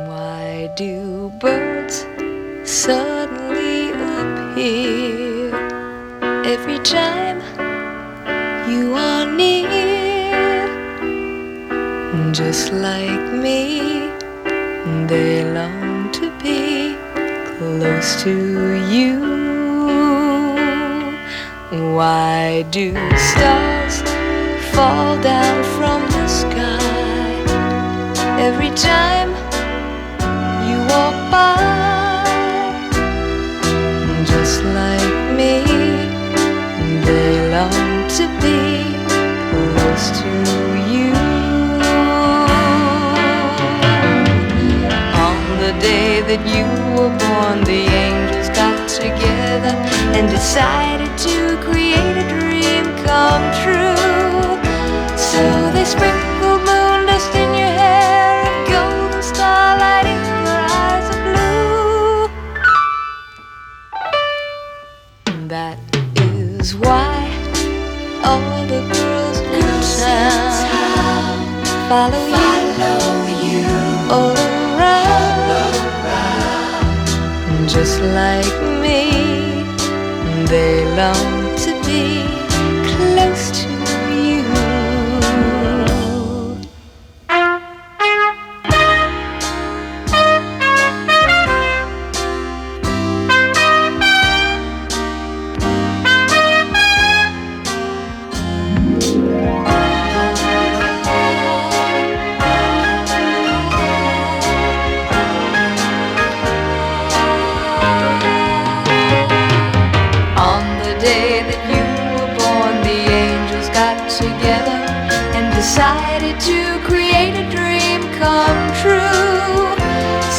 Why do birds suddenly appear every time you are near? Just like me, they long to be close to you. Why do stars fall down from the sky every time you walk by? Just like me, they long to be close to you. On the day that you were born, the angels got together and decided to create a dream come true. So they sprinkled moon dust in your hair and golden starlight in your eyes of blue. That is why all the girls in town follow you all around. Just like me, they long to be close to you. Together and decided to create a dream come true.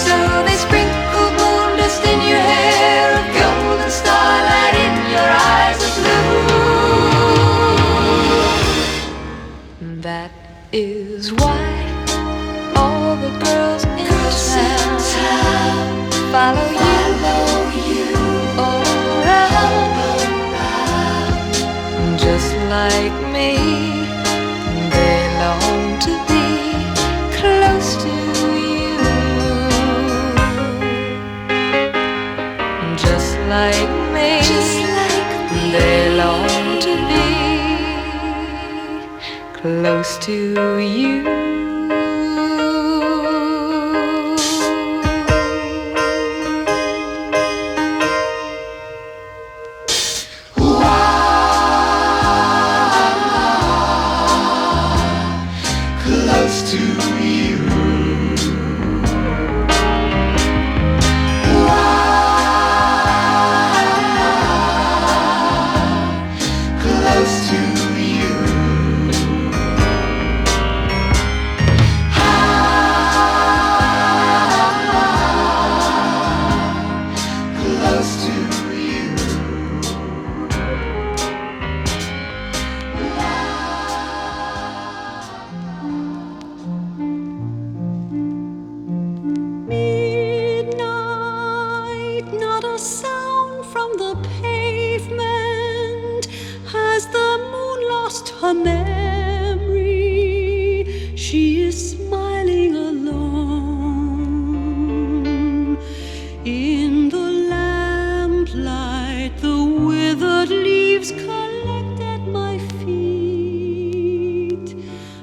So they sprinkled moon dust in your hair, a golden starlight in your eyes of blue. That is why all the girls in town follow you all around. Just like me, they long to be close to you. Just like me, they long to be close to you. To you, close to you, close to you. Not a sound from the pavement. Has the moon lost her memory? She is smiling alone. In the lamplight, the withered leaves collect at my feet,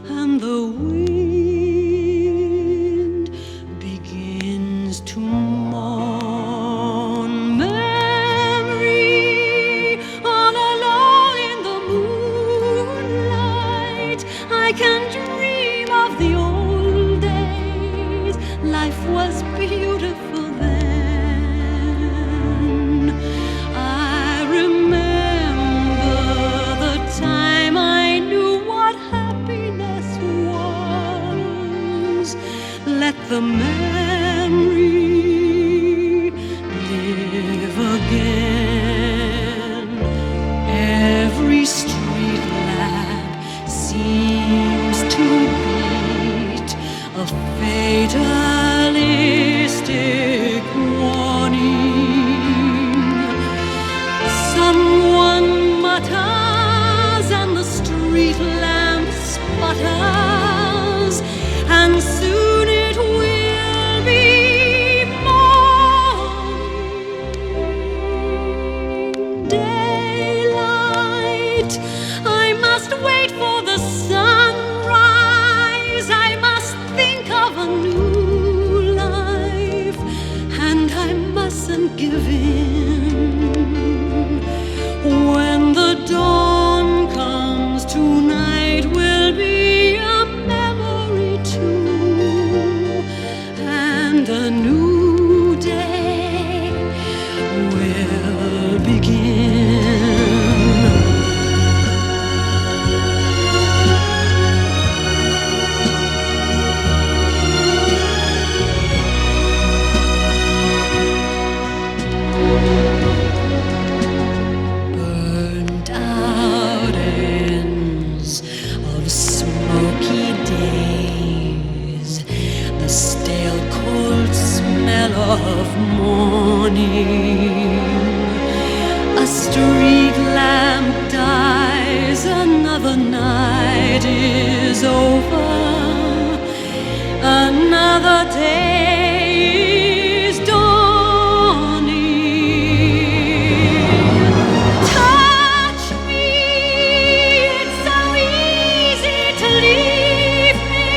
and the wind begins to mourn. I can dream of the old days. Life was beautiful then. I remember the time I knew what happiness was. Let the memory live again. Every street lamp seems to beat a fatalistic warning. Someone mutters and the street lamp sputters, and soon it will be and a new day will begin. Burnt out ends of smoky days, the stale cold smell of morning. A street lamp dies, another night is over, another day is dawning. Touch me, it's so easy to leave me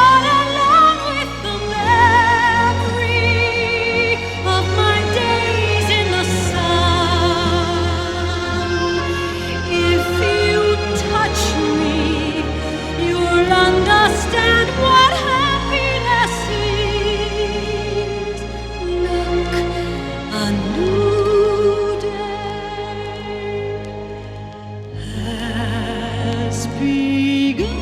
all alone with the memory of my days in the sun. If you touch me, you'll understand what happiness is. Look, a new day has begun.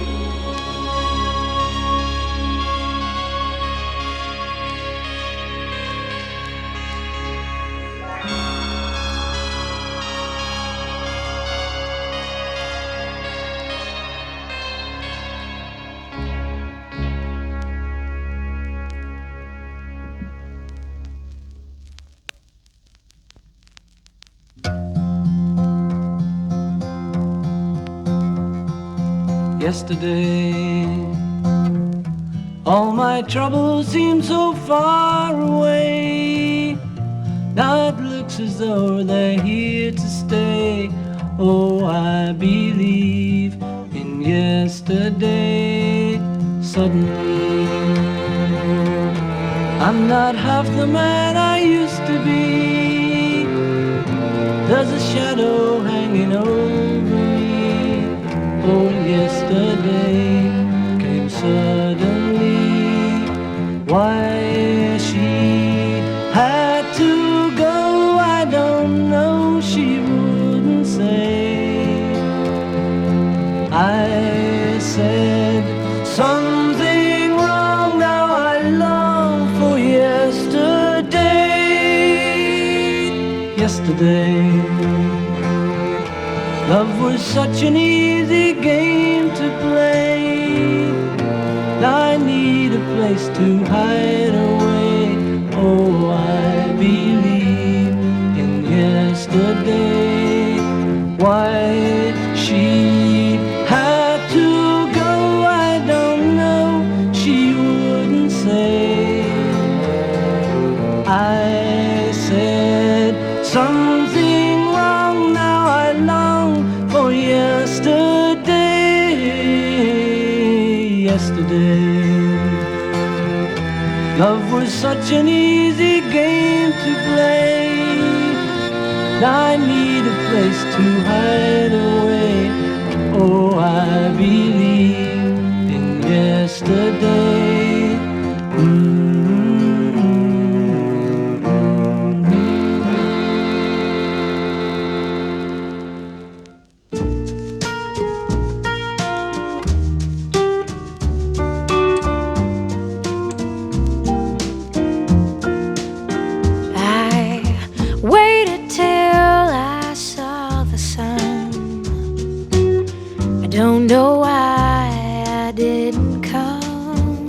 Yesterday, all my troubles seem so far away. Now it looks as though they're here to stay. Oh, I believe in yesterday. Suddenly, I'm not half the man I used to be. There's a shadow hanging over me. Oh, yesterday came suddenly. Why she had to go, I don't know, she wouldn't say. I said something wrong, now I long for yesterday. Yesterday, love was such an easy game to play. Now I need a place to hide away. Oh, I believe in yesterday. Why she had to go, I don't know, she wouldn't say. I said something wrong, now I long for yesterday. Yesterday, love was such an easy game to play. Now I need a place to hide away. Oh, I believe in yesterday. Waited till I saw the sun. I don't know why I didn't come.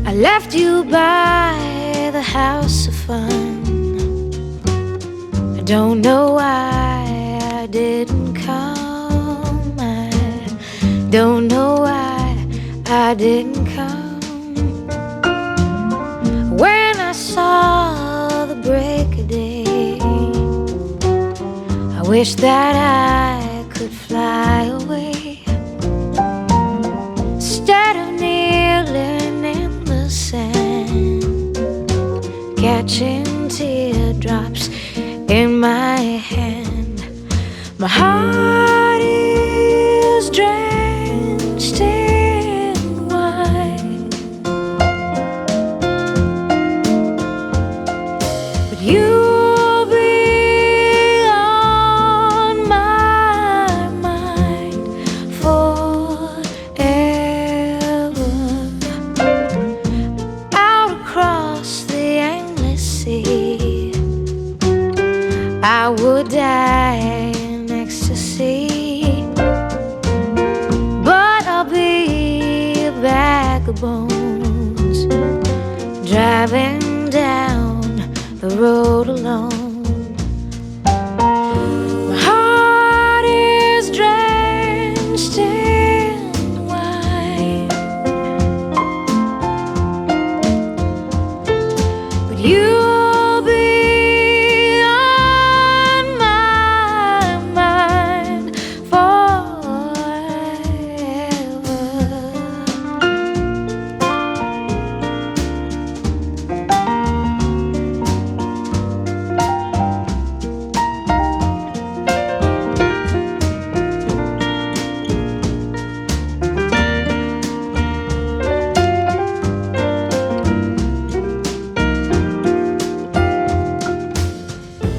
I left you by the house of fun. I don't know why I didn't come. I don't know why I didn't come. When I saw the break of day, I wish that I could fly away instead of kneeling in the sand, catching teardrops in my hand. My heart is drenched in wine. I would die in ecstasy, but I'll be a bag of bones, driving down the road alone. My heart is drenched in wine, but you'll be on my mind forever.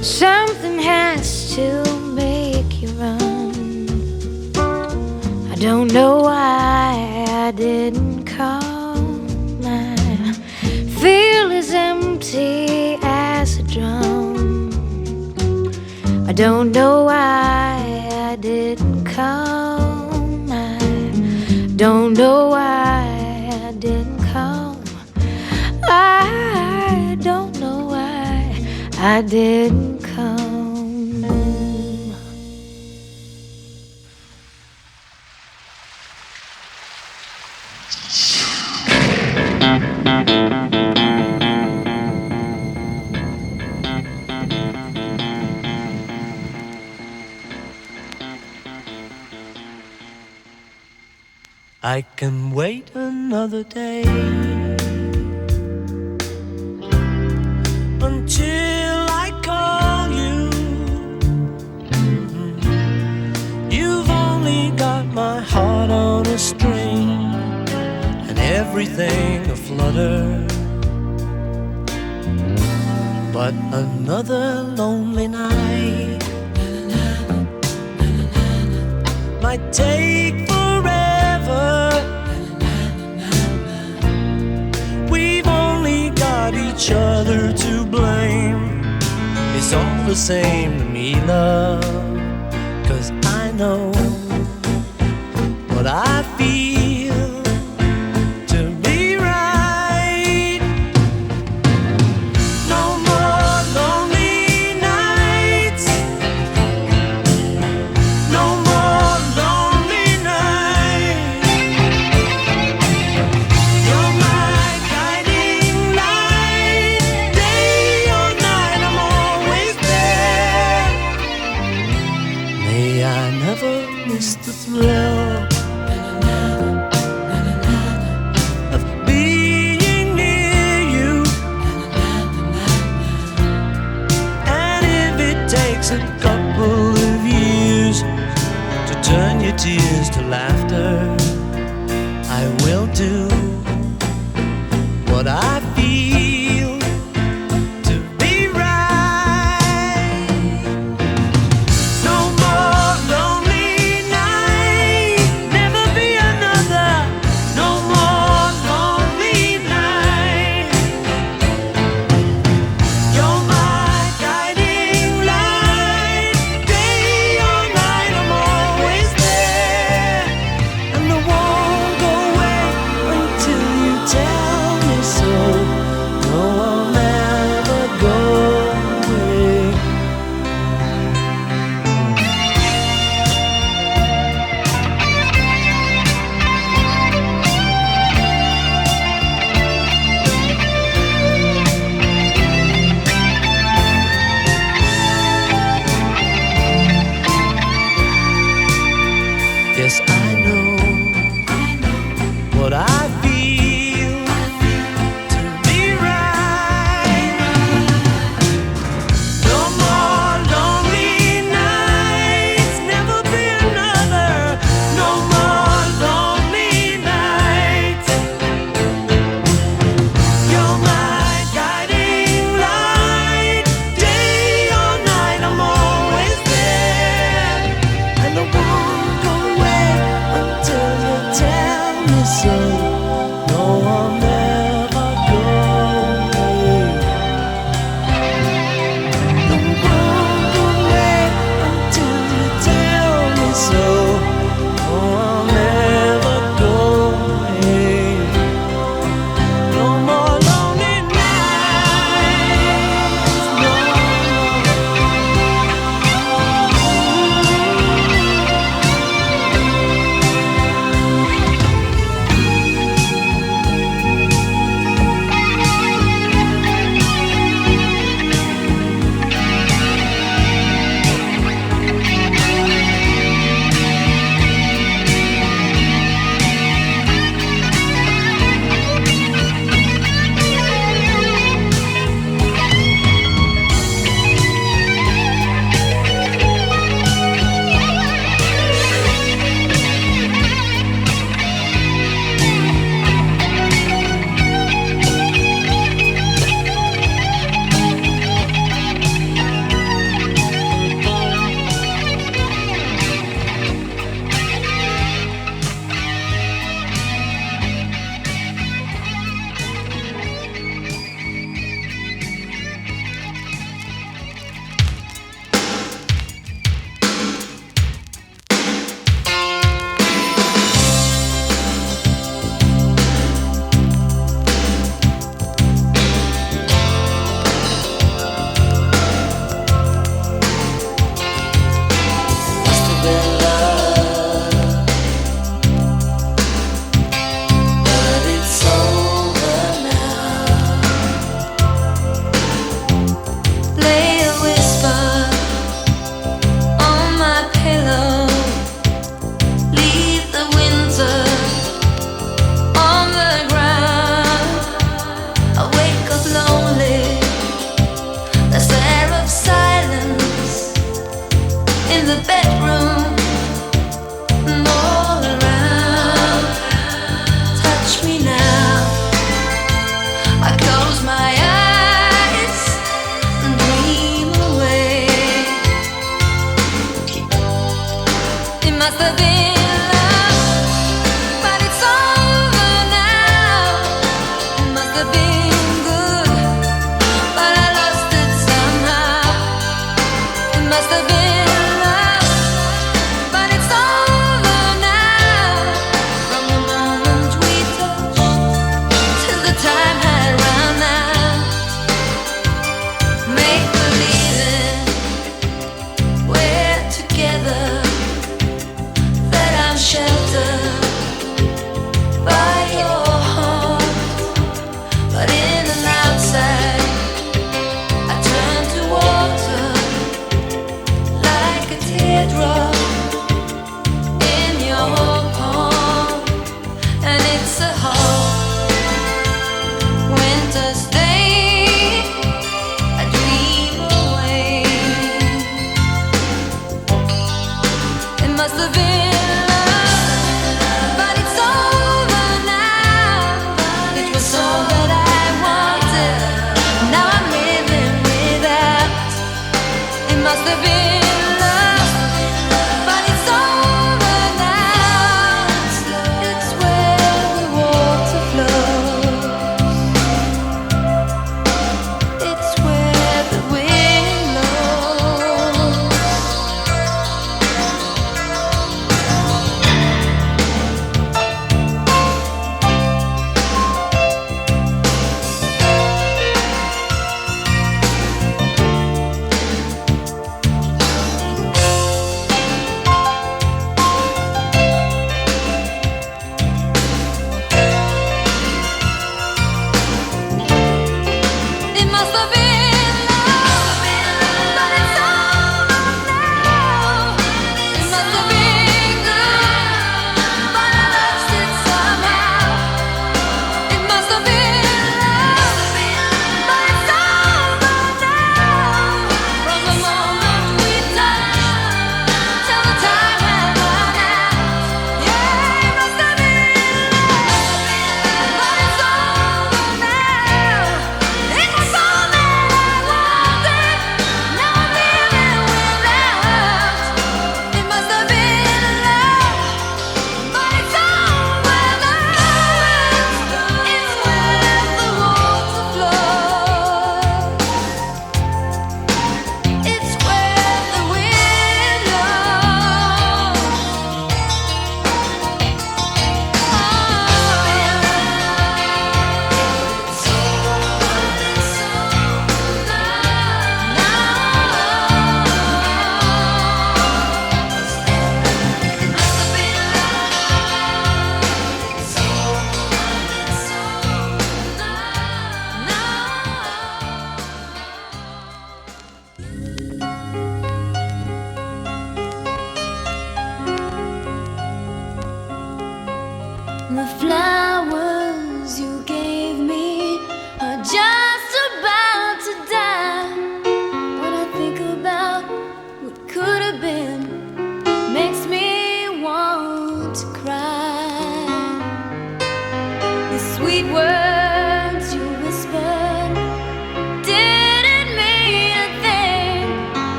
Something has to make you run. I don't know why I didn't call. My feel as empty as a drum. I don't know why I didn't come. I don't know why I didn't come. I don't know why I didn't come. I can wait another day until I call you. You've only got my heart on a string and everything aflutter. But another lonely night might take forever. We've only got each other to blame. It's all the same to me, love, 'cause I know what I feel to be right. No more lonely nights, no more lonely nights. You're my guiding light, day or night I'm always there. May I never miss the thrill of being near you. And if it takes a couple of years to turn your tears to laughter, I will do what I feel to be right. No more lonely night, never be another. No more lonely night. You're my guiding light, day or night I'm always there. And I won't go away until you tell me so. have been good, but I lost it somehow. It must have been love, but it's over now. From the moment we touched till the time had run out. Make believing we're together, that I'm sheltered by your heart, but in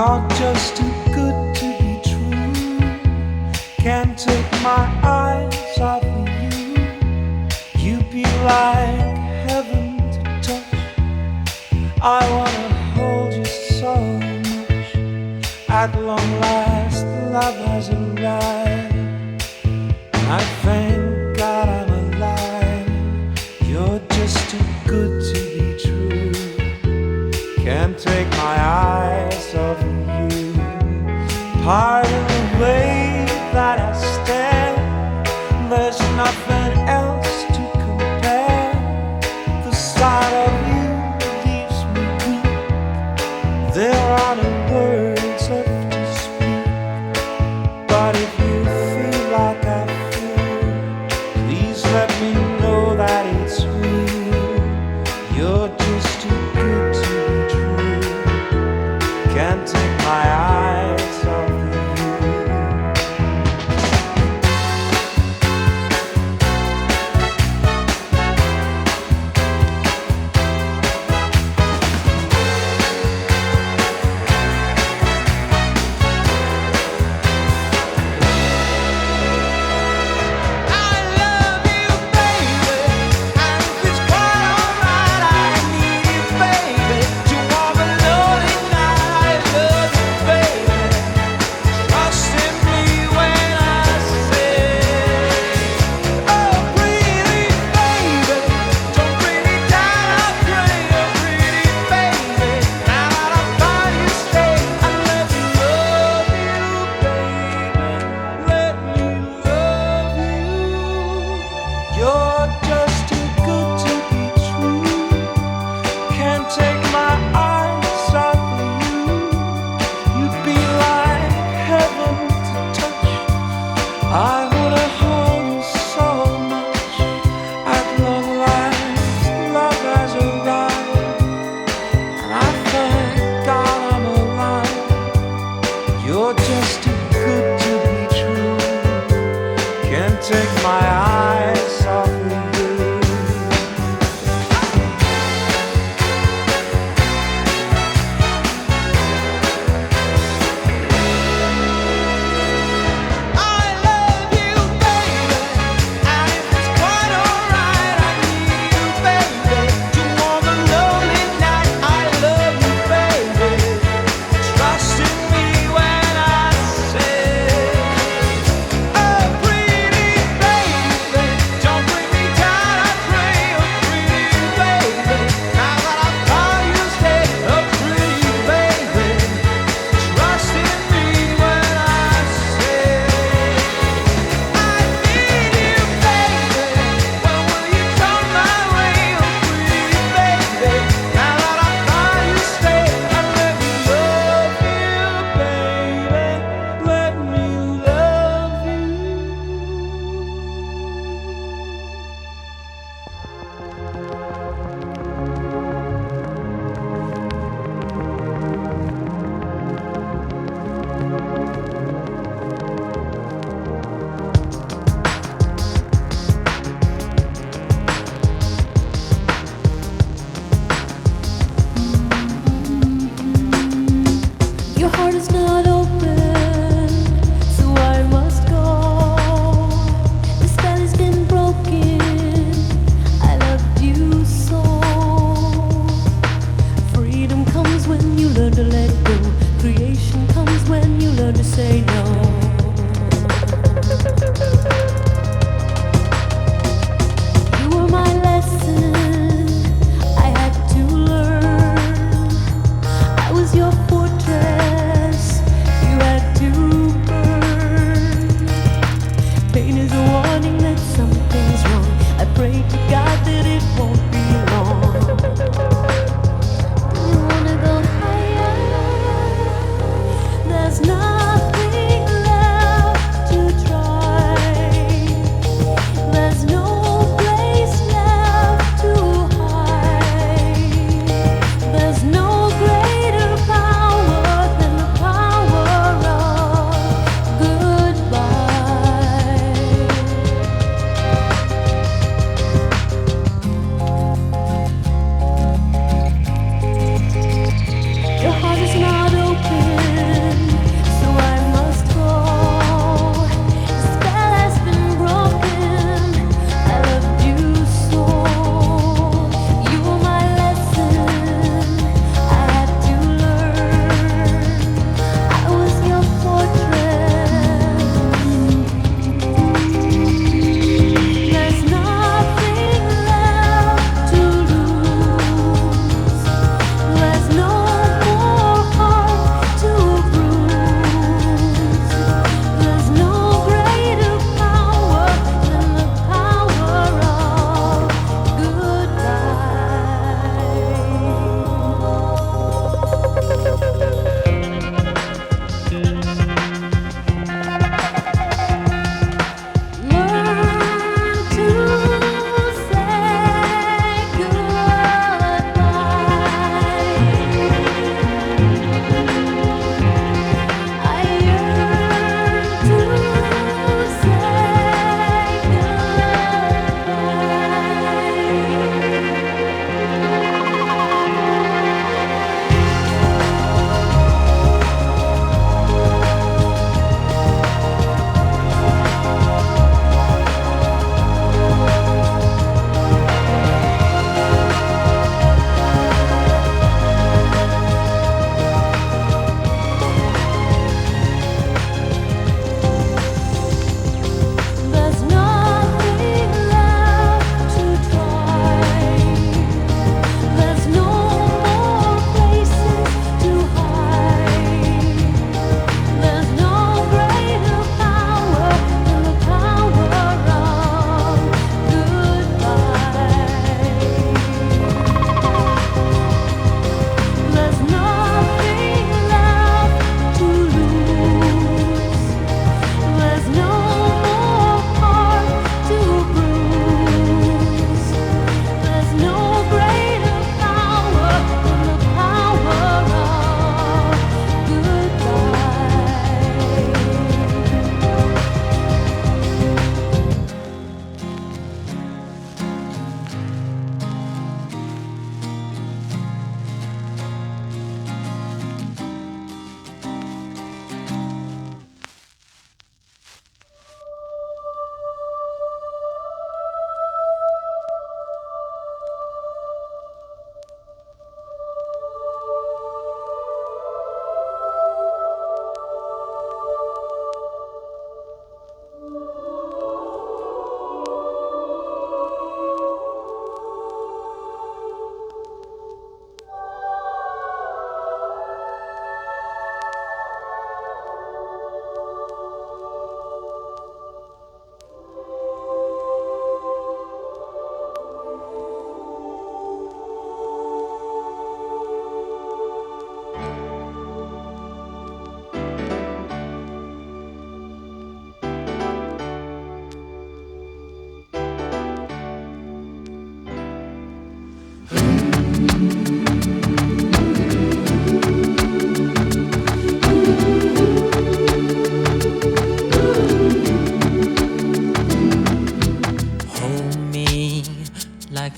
You're just too good to be true. Can't take my eyes off of you. You'd be like heaven to touch. I wanna hold you so much. At long last, love has arrived. I thank God I'm alive. You're just too good to be true. Can't take my eyes off of you. Pardon the way that I stare. There's nothing else to compare. The sight of you leaves me weak. There are no words left to speak, but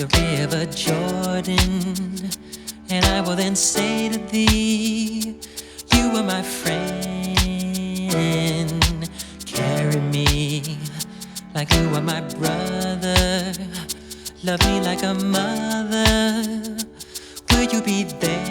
the river Jordan, and I will then say to thee, you are my friend. Carry me like you are my brother. Love me like a mother. Will you be there?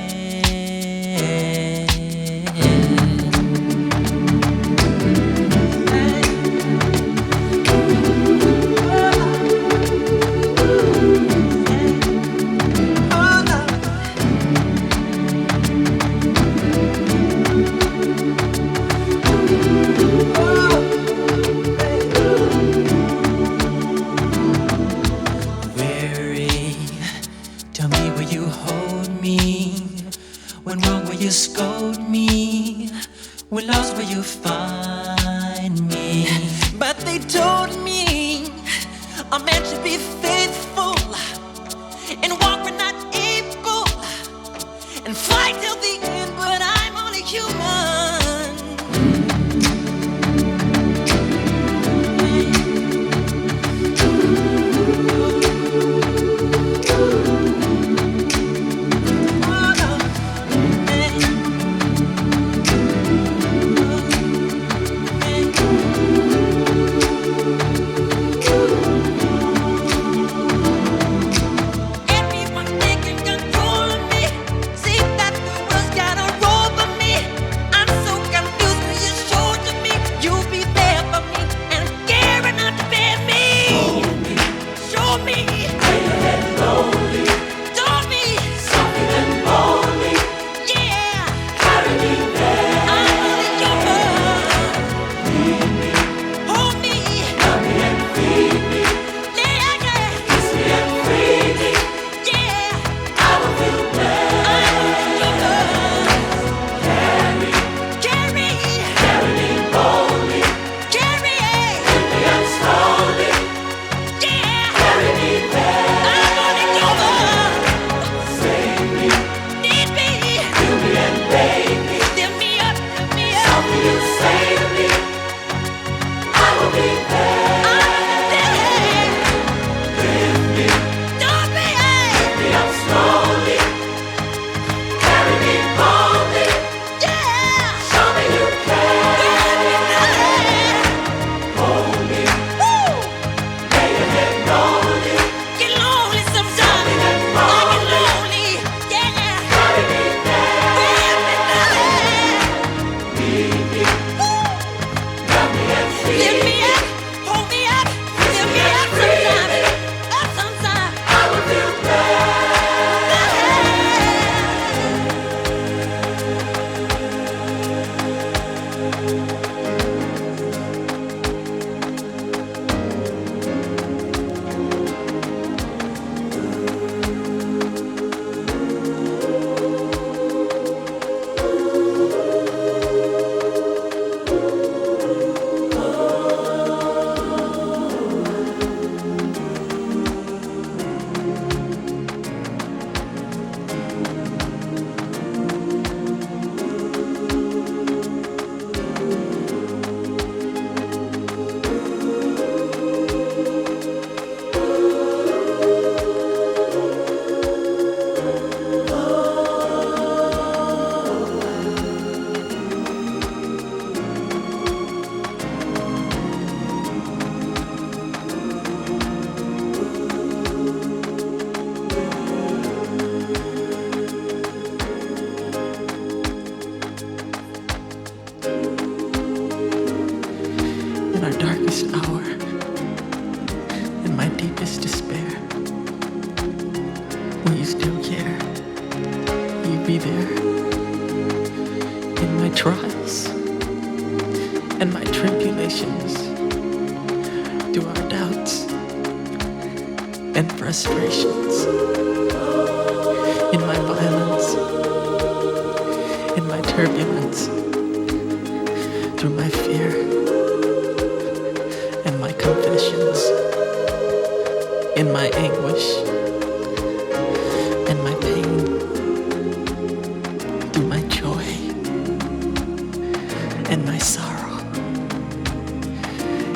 Scold me, when lost will you find me? But they told me a man should be faithful and walk when not able and fight till the end, but I'm only human.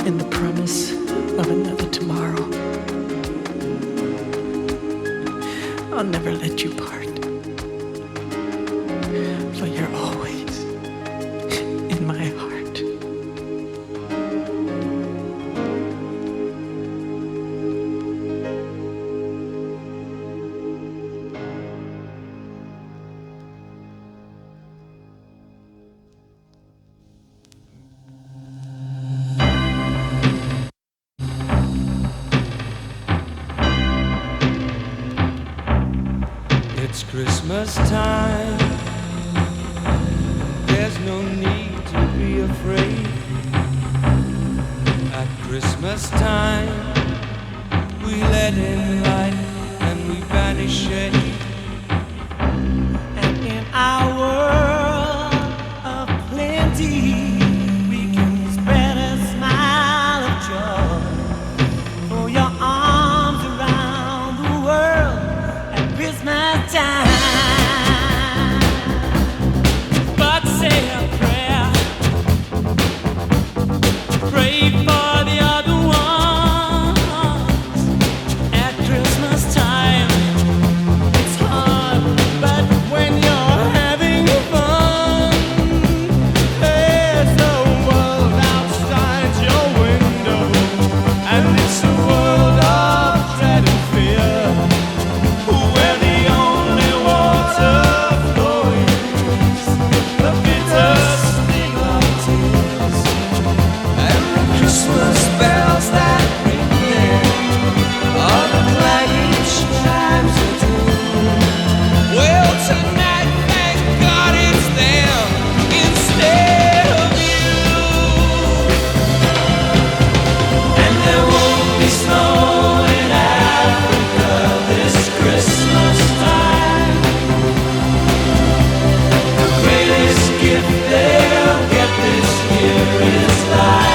In the promise of another tomorrow. I'll never let you part. For you're always in my heart. It's Christmas time. There's no need to be afraid. At Christmas time, we let in light and we banish shade. And in our world of plenty, we can spread a smile of joy. Throw your arms around the world at Christmas time. But say a prayer, pray for the other ones. At Christmas time, it's hard, but when you're having fun, there's no world outside your window, and it's a world of dread and fear, where the only water flowing is the bitter sting of tears, and the Christmas bells that ring there are the clanging chimes of doom. Well, tonight, thank God it's them instead of you. And there won't be snow in Africa this Christmas time. The greatest gift they'll get this year is life.